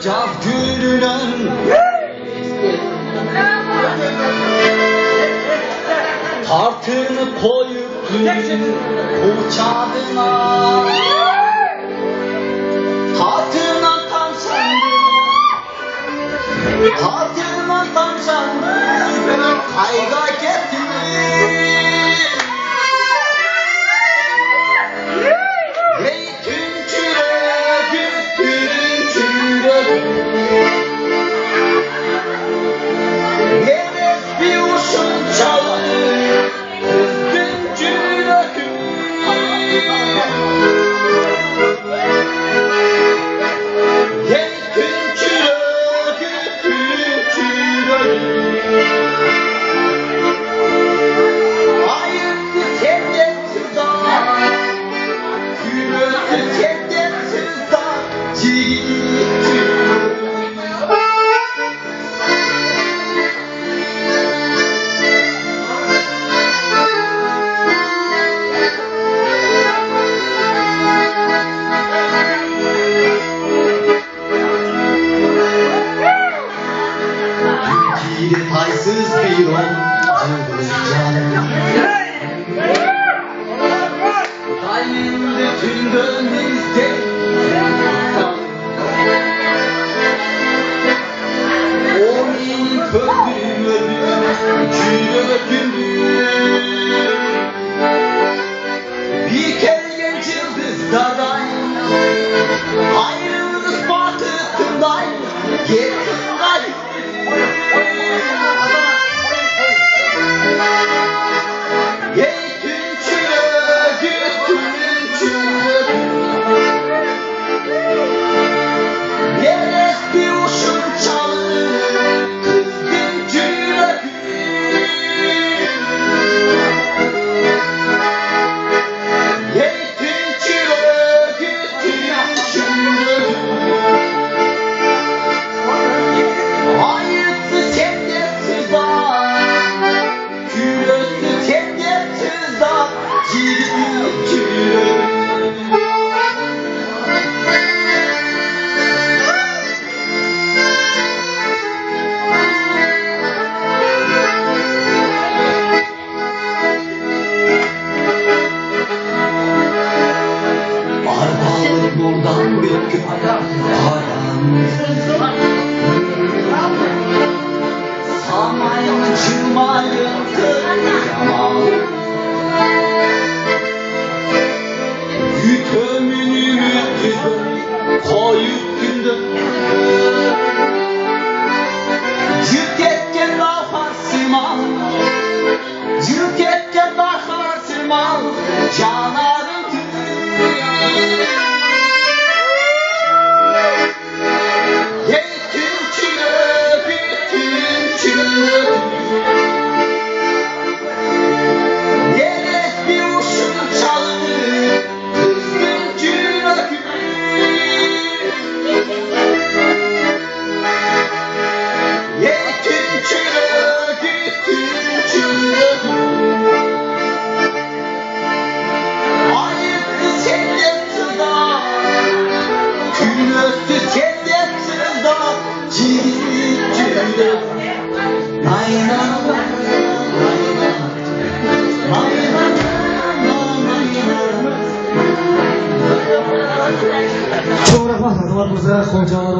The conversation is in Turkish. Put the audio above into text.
caz gülünün tartını koyup uçadına tartına tam sandım kayga getirir Zeytin çürüdü Neres bir uşun çalır kızdın çürüdü Zeytin çürüdü Ayıktı senden sızdan Gülüldü senden sızdan Ciddi Türkiye'de taysız bir yolculuğuz canım Kalbimde tüm gönlümüzde O benim köprüm Bir kere genç yıldızlardan Ayrılığımız batıkından